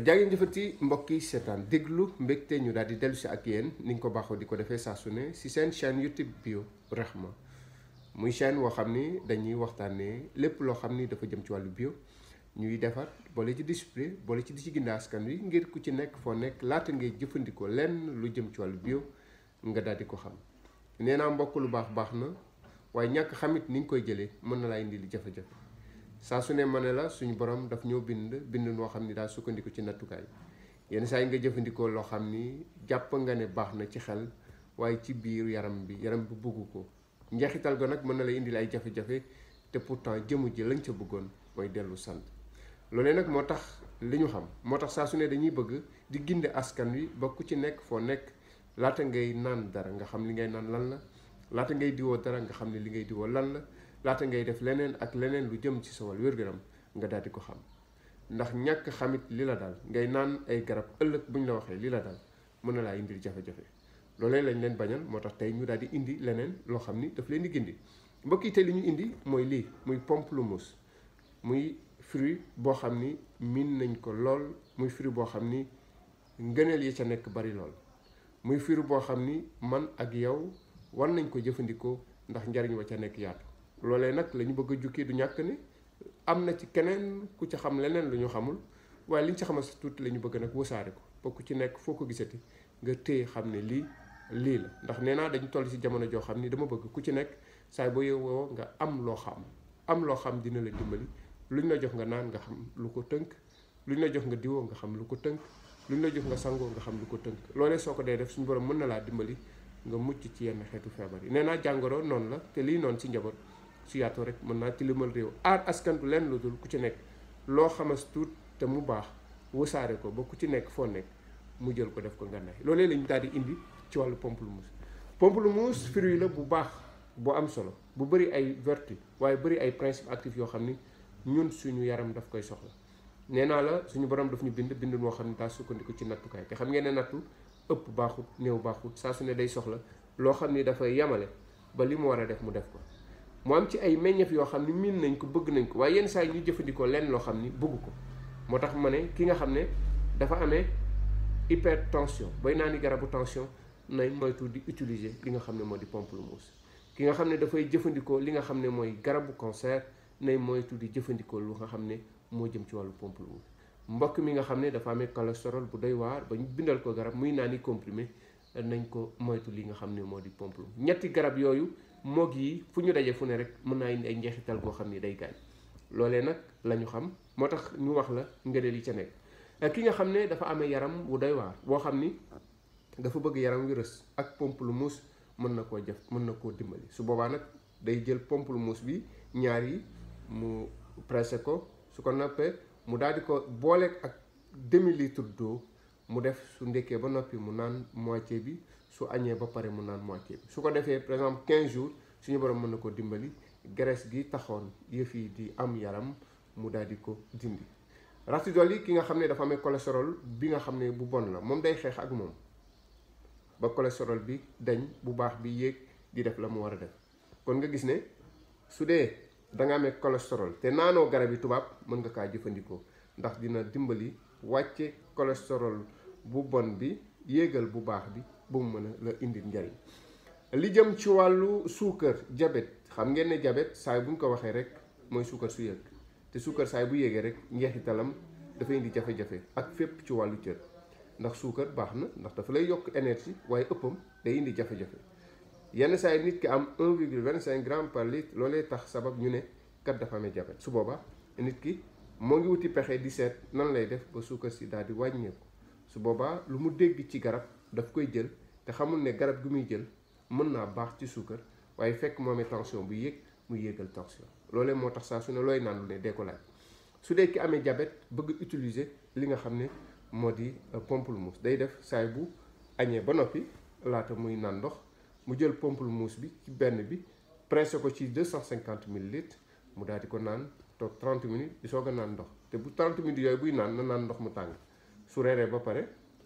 jaa ngeen jëfati mbokk yi seetaan déglu mbégte ñu daal di dellu si ak yéen ni nga ko baaxoo di ko defee saa su ne si seen chaîne YouTube Bio Rahma muy chaîne woo xam ni dañuy waxtaanee lépp loo xam ni dafa jëm ci wàllu bio ñuy defar boole ci display boole ci di ci gindi askan wi ngir ku ci nekk foo nekk laata ngay jëfandikoo lenn lu jëm ci wàllu bio nga daal di ko xam. nee naa mbokk lu baax na waaye ñàkk xamit ni nga koy jëlee mën na laa indi li jafe-jafe. saa su ne ma ne la suñu borom daf ñoo bind noo xam ni daal sukkandiku ci nattukaay yenn saa yi nga jëfandikoo loo xam ni jàpp nga ne baax na ci xel waaye ci biir yaram bi bëggu ko njeexital ga nag mën na la indil ay jafe-jafe te pourtant jëmu ji lañ ca bëggoon mooy dellu sant loolee nag moo tax li ñu xam moo tax saa su ne dañuy bëgg di ginde askan wi ba ku ci nekk foo nekk laata ngay naan dara nga xam li ngay naan lan la laata ngay diwoo dara nga xam ne li ngay diwoo lan la laata ngay def leneen ak leneen lu jëm ci sa wàllu wér-gu-yaram nga daal di ko xam ndax ñàkk xamit li la daal ngay naan ay garab ëllëg bu ñu la waxee li la daal mën na laa indil jafe-jafe loolee lañ leen bañal moo tax tey ñu daal di indi leneen loo xam ni daf leen di gindi mbokk yi tey li ñu indi mooy lii muy pamplemousse muy fruit boo xam ni miin nañ ko lool muy fruit boo xam ni ngëneel yi ca nekk bari lool muy fruit boo xam ni man ak yow war nañ ko jëfandikoo ndax njariñ wa ca nekk yaatu loolee nag la ñu bëgg a jukki du ñàkk ni am na ci keneen ku ci xam leneen lu ñu xamul waaye liñ ci xamal sa tuuti la ñu bëgg nag wasaare ko ba ku ci nekk foo ko gisati nga téye xam ne lii la ndax nee naa dañu toll ci jamono joo xam ni dama bëgg ku ci nekk saay boo yeewoo nga am loo xam dina la dimbali luñ la jox nga naan nga xam lu ko tënk luñ la jox nga diwoo nga xam lu ko tënk luñ la jox nga sangoo nga xam lu ko tënk loolee soo ko dee def suñu borom mën na laa dimbali nga mucc ci yenn xeetu feebar yi nee naa jàngoro noonu la te lii noonu ci njaboot su yaatoo rek mën naa tilimal réew aar askan du lenn lu dul ku ci nekk loo xamas tuut te mu baax wasaare ko ba ku ci nekk foo nekk mu jël ko def ko ngànnaay loolee lañu daal di indi ci wàllu pamplemousse fruit la bu baax bu am solo bu bëri ay vertu waaye bëri ay principe actif yoo xam ni ñun suñu yaram daf koy soxla nee naa la suñu borom daf ñu bind moo xam ne daa sukkandiku ci nattukaay te xam ngeen ne nattu ëpp baaxut néew baaxut saa su ne day soxla loo xam ni dafay yamale ba li mu war a def mu def ko mu am ci ay meññeef yoo xam ni miin nañ ko bëgg nañ ko waaye yenn saa yi ñu jëfandikoo lenn loo xam ni bëgg ko moo tax ma ne ki nga xam ne dafa amee hypertension bay naa ni garabu tension nay moytu di utiliser li nga xam ne moo di pamplemousse ki nga xam ne dafay jëfandikoo li nga xam ne mooy garabu cancer nay moytu di jëfandikoo lu nga xam ne moo jëm ci wàllu pamplemousse mbokk mi nga xam ne dafa amee cholestérol bu doy waar ba ñu bindal ko garab muy naa ni comprimé nañ ko moytu li nga xam ne moo di pamplemousse ñetti garab yooyu moog yi fu ñu dajee fu ne rek mën naa indi ay njeexital goo xam ni day gaañ loolee nag la ñu xam moo tax ñu wax la ngëneel yi ca nekk ki nga xam ne dafa amee yaram wu doy waar boo xam ni dafa bëgg yaram wi rës ak pamplemousse mën na koo dimbali su boobaa nag day jël pamplemousse bi ñaar yi mu pressé ko su ko noppee mu daal di ko booleeg ak demi-litre d'eau mu def su ndekkee ba noppi mu naan moitié bi su añee ba pare mu naan moitié bi su ko defee par exemple 15 jours suñu borom mën na ko dimbali graisse gi taxoon yëf yi di am yaram mu daal di ko dindi. rax ci dolli ki nga xam ne dafa amee cholestérol bi nga xam ne bu bon la moom day xeex ak moom ba cholestérol bi dañ bu baax bi yéeg di def la mu war a def kon nga gis ne su dee da nga amee cholestérol te naanoo garab yi tubaab mën nga kaa jëfandikoo ndax dina dimbali wàcce cholestérol bu bon bi yéegal bu baax bi ba mu mën a la indil njariñ li jëm ci wàllu suukar diabète xam ngeen ne diabète saay bu ñu ko waxee rek mooy suukar su yëg te suukar saay bu yéegee rek njeexitalam dafay indi jafe-jafe ak fépp ci wàllu cër ndax suukar baax na ndax dafa lay yokk énergie waaye ëppam day indi jafe-jafe yenn saa yi nit ki am 1,25 gramme par litre loolee tax sabab ñu ne kat dafa amee diabète su boobaa nit ki moo ngi wuti pexe di seet nan lay def ba suukar si daal di wàññeeku su boobaa lu mu dégg ci garab daf koy jël te xamul ne garab gi muy jël mën naa baax ci suukar waaye fekk moo amee tension bu yéeg muy yéegal tension loolee moo tax saa su ne looy naan lu ne dee ko laaj su dee ki amee diabète bëgg utiliser li nga xam ne moo di pamplemousse day def saay bu añee ba noppi laata muy naan ndox mu jël pamplemousse bi ci benn bi pressé ko ci 250 millilitres mu daal di ko naan toog 30 minutes di soog a naan ndox te bu 30 minutes yooyu buy naan na naan ndox mu tàng su reeree ba pare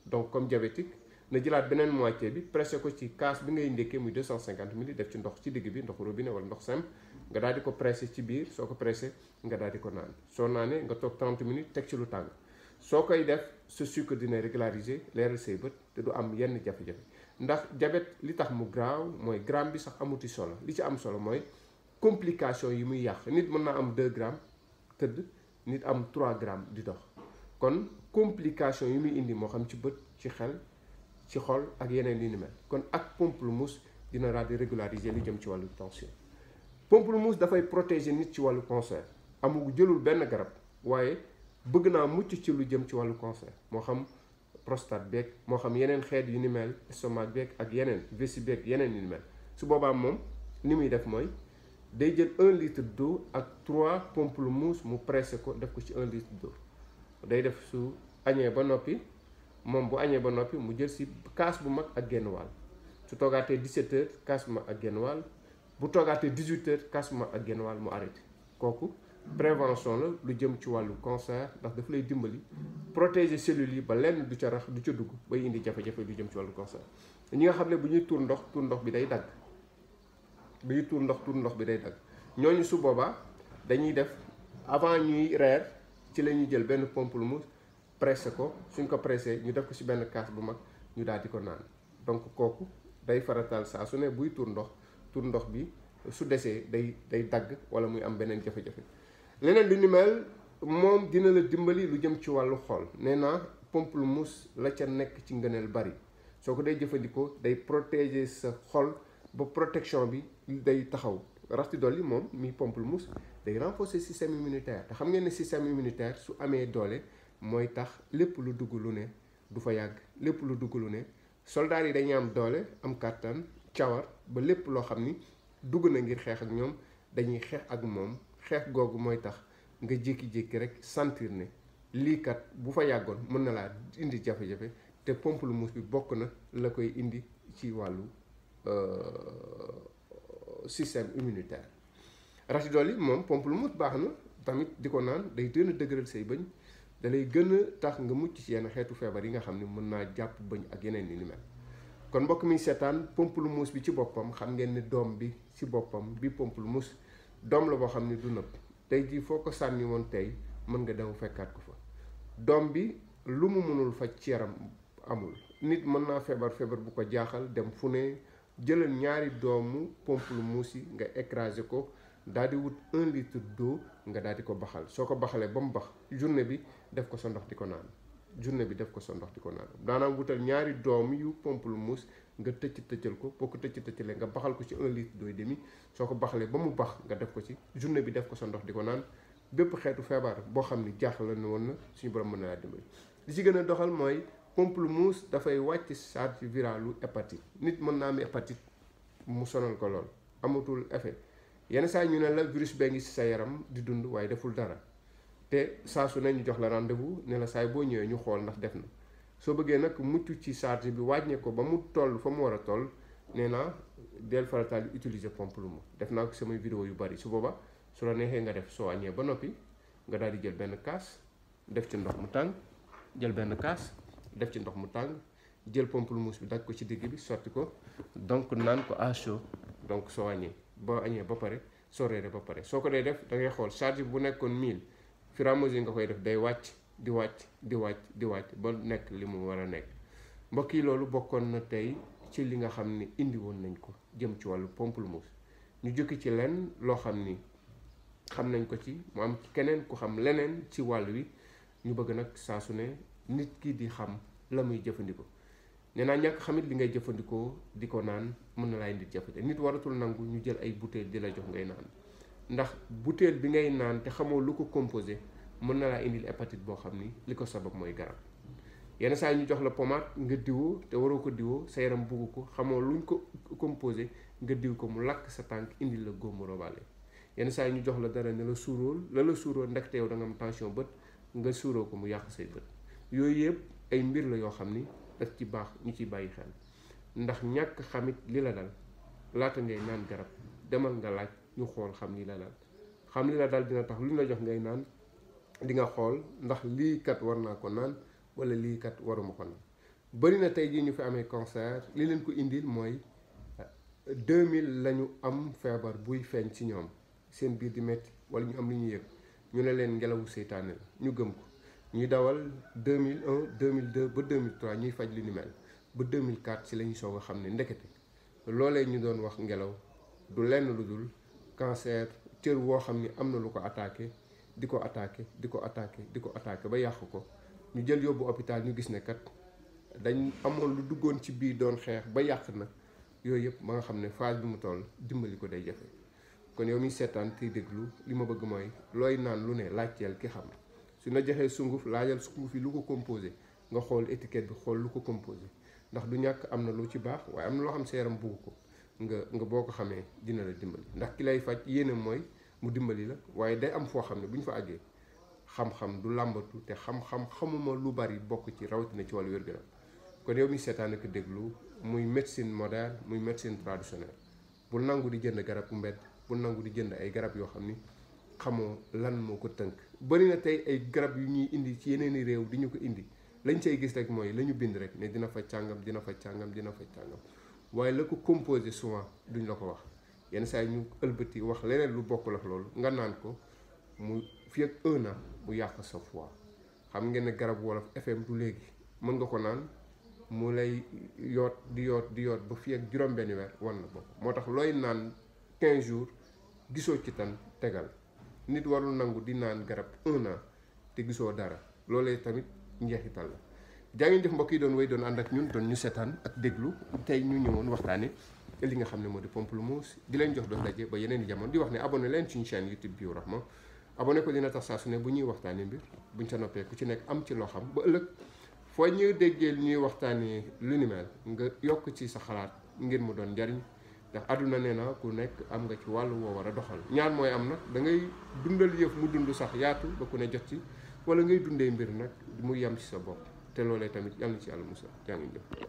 donc comme diabétique na jëlaat beneen moitié bi pressé ko ci kaas bi ngay ndékkee muy 250 ml def ci ndox ci digg bi ndox robinet wala ndox simple nga daal di ko pressé ci biir soo ko pressé nga daal di ko naan soo naanee nga toog 30 minutes teg ci lu tàng soo koy def sa sucre dina régulariser leeral say bët te du am yenn jafe-jafe ndax diabète li tax mu graaw mooy gramme bi sax amuti solo li ci am solo mooy complication yi muy yàq nit mën naa am 2 grammes tëdd nit am 3 grammes di dox kon complication yi muy indi moo xam ci bët ci xel ci xol ak yeneen yi ni mel kon ak pamplemousse dina daal di régulariser li jëm ci wàllu tension. pamplemousse dafay protéger nit ci wàllu cancer amu jëlul benn garab waaye bëgg naa mucc ci lu jëm ci wàllu cancer moo xam prostate beeg moo xam yeneen xeet yu ni mel estomac beeg ak yeneen vessie beeg yeneen yu ni mel su boobaa moom ni muy def mooy day jël 1 litre d'eau ak 3 pamplemousse mu pressé ko def ko ci 1 litre d'eau day def su añee ba noppi moom bu añee ba noppi mu jël si kaas bu mag ak genn wàll su toogaatee 17 heures kaas bu mag ak genn wàll bu toogaatee 18 heures kaas bu mag ak genn wàll mu arrêté kooku prévention la lu jëm ci wàllu cancer ndax daf lay dimbali protéger cellules yi ba lenn du ca rax du ca dugg bay indi jafe-jafe lu jëm ci wàllu cancer. ñi nga xam ne bu ñuy tuur ndox bi day dagg bu ñuy tuur ndox bi day dagg ñooñu su boobaa dañuy def avant ñuy reer ci la ñuy jël benn pamplemousse pressé ko suñ ko pressé ñu def ko ci benn kaas bu mag ñu daal di ko naan donc kooku day faratal saa su ne buy tuur ndox bi su desee day dagg wala muy am beneen jafe-jafe. leneen lu ni mel moom dina la dimbali lu jëm ci wàllu xol nee naa pamplemousse la ca nekk ci ngëneel bari soo ko day jëfandikoo day protéger sa xol ba protection bi day taxaw rax ci dolli moom mi pamplemousse day renforcer système immunitaire te xam ngeen ne système immunitaire su amee doole mooy tax lépp lu dugg lu ne du fa yàgg lépp lu dugg lu ne soldats yi dañuy am doole am kàttan cawar ba lépp loo xam ni dugg na ngir xeex ak ñoom dañuy xeex ak moom xeex googu mooy tax nga jékki-jékki rek sentir ne lii kat bu fa yàggoon mën na laa indi jafe-jafe te pamplemousse bi bokk na la koy indi ci wàllu système immunitaire. rax ci dolli moom pamplemousse baax na tamit di ko naan day gën a dëgëral say bëñ da lay gën a tax nga mucc ci yenn xeetu feebar yi nga xam ne mën naa jàpp bëñ ak yeneen yi ni mel. kon mbokk mi seetaan pamplemousse bi ci boppam xam ngeen ne doom bi ci boppam bi pamplemousse doom la boo xam ne du nëb tey jii foo ko sànni woon tey mën nga dem fekkaat ko fa doom bi lu mu mënul faj ci yaram amul nit mën naa feebar bu ko jaaxal dem fu ne jëlal ñaari doomu pamplemousse yi nga écrasé ko daal di wut 1 litre d'eau nga daal di ko baxal soo ko baxalee ba mu bax journée bi def ko sa ndox di ko naan daanaam wutal ñaari doom yu pamplemousse nga tëccal ko boo ko tëccalee nga baxal ko ci 1 litre d'eau et demi soo ko baxalee ba mu bax nga def ko ci journée bi def ko sa ndox di ko naan bépp xeetu feebar boo xam ni jaaxal la ne woon na suñu borom mën na laa dimbali. li ci gën a doxal mooy pamplemousse dafay wàcc charge viralu hépatite nit mën naa am hépatite mu sonal ko lool amatul effet yenn saa ñu ne la virus bee ngi ci sa yaram di dund waaye deful dara te saa su ne ñu jox la rendez-vous ne la saay boo ñëwee ñu xool ndax def na soo bëggee nag mucc ci charge bi wàññee ko ba mu toll fa mu war a toll nee naa del farataal utiliser pamplemousse def naa ko samay vidéo yu bari su booba su la neexee nga def soo añee ba noppi nga daal di jël benn kaas def ci ndox mu tàng jël benn kaas def ci ndox mu tàng jël pamplemousse bi daj ko ci digg bi sotti ko donc naan ko à chaud donc soo añee ba pare soo reeree ba pare soo ko dee def da ngay xool charge bi bu nekkoon 1000 fur et à mesure nga koy def day wàcc di wàcc ba nekk li mu war a nekk mbokk yi loolu bokkoon na tey ci li nga xam ne indi woon nañ ko jëm ci wàllu pamplemousse ñu jukki ci lenn loo xam ni xam nañ ko ci mu am keneen ku xam leneen ci wàll wi ñu bëgg nag saa su ne nit ki di xam la muy jëfandikoo nee naa ñàkk xamit li ngay jëfandikoo di ko naan mën na laa indi jafe nit waratul nangu ñu jël ay bouteille di la jox ngay naan ndax bouteille bi ngay naan te xamoo lu ko composé mën na laa indil hépatite boo xam ni li ko sabab mooy garab yenn saa yi ñu jox la pommade nga diwoo te waroo ko diwoo sa yaram bugg ko xamoo luñ ko composé nga diw ko mu lakk sa tànk indil la góomu robaale yenn saa yi ñu jox la dara ne la suuróol la suuróol ndaxte yow da nga am tension bët nga suuroo ko mu yàq say bët yooyu yëpp ay mbir la yoo xam ni daf ci baax ñu ciy bàyyi xel ndax ñàkk xamit li la dal laata ngay naan garab demal nga laaj ñu xool xam li la dal xam li la dal dina tax lu ñu la jox ngay naan di nga xool ndax lii kat war naa ko naan wala lii kat waruma ko naan bëri na tey jii ñu fi amee cancer li leen ko indil mooy 2000 lañu am feebar buy feeñ ci ñoom seen biir di metti wala ñu am lu ñu yëg ñu ne leen ngelawu seytaane la ñu gëm ko ñuy dawal 2001 2002 ba 2003 ñuy faj li ni mel ba 2004 ci la ñu soog a xam ne ndekete loolee ñu doon wax ngelaw du lenn lu dul cancer cër woo xam ni am na lu ko attaqué di ko attaqué di ko attaqué di ko attaqué ba yàq ko ñu jël yóbbu hôpital ñu gis ne kat dañ amoon lu duggoon ci biir doon xeex ba yàq na yooyu yëpp ba nga xam ne phase bi mu toll dimbali ko day jafe. kon yow mi seetaan tey déglu li ma bëgg mooy looy naan lu ne laajteel ki xam su na joxee sunguf laajal sunguf yi lu ko composé nga xool étiquette bi xool lu ko composé ndax du ñàkk am na lu ci baax waaye am na loo xam sa yaram bugg ko nga boo ko xamee dina la dimbali ndax ki lay faj yéene mooy mu dimbali la waaye day am foo xam ne bu ñu fa àggee xam-xam du làmbatu te xam-xam xamuma lu bari bokk ci rawatina ci wàllu wér-gu-yaram kon yow mi seetaan ak déglu muy médecine moderne muy médecine traditionnelle bul nangu di jënd garab bu mbedd bul nangu di jënd ay garab yoo xam ni xamoo lan moo ko tënk bari na tey ay garab yu ñuy indi ci yeneen i réew di ñu ko indi lañ cay gis rek mooy la ñu bind rek ne dina faj càngam dina faj càngam dina faj càngam waaye la ko composé souvent duñ la ko wax yenn saa yi ñu ëlbati wax leneen lu bokkul ak loolu nga naan ko mu fi ak 1 an mu yàq sa foie xam ngeen ne garab wolof FM du léegi mën nga ko naan mu lay yoot di yoot ba fi ak juróom-benn weer wan na bokk moo tax looy naan 15 jours gisoo ci tan tegal nit warul nangu di naan garab 1 an te gisoo dara loolee tamit njeexital la jaa ngeen jëf mbokk yi doon wéy doon ànd ak ñun doon ñu seetaan ak déglu tey ñu ñëwoon waxtaane li nga xam ne moo di Pamplemousse di leen jox dox daje ba yeneen i jamono di wax ne abonné leen suñu chaîne YouTube Biorahma abonné ko dina tax saa su ne bu ñuy waxtaanee mbir buñ sa noppee ku ci nekk am ci loo xam ba ëllëg foo ñu déggee li ñuy waxtaanee lu ni mel nga yokk ci sa xalaat ngir mu doon njariñ ndax àdduna nee na ku nekk am nga ci wàllu woo war a doxal ñaar mooy am nag da ngay dundal yëf mu dund sax yaatu ba ku ne jot ci wala ngay dundee mbir nag mu yem ci sa bopp te loolee tamit yàlla na ci yàlla musal jaa ngeen jëf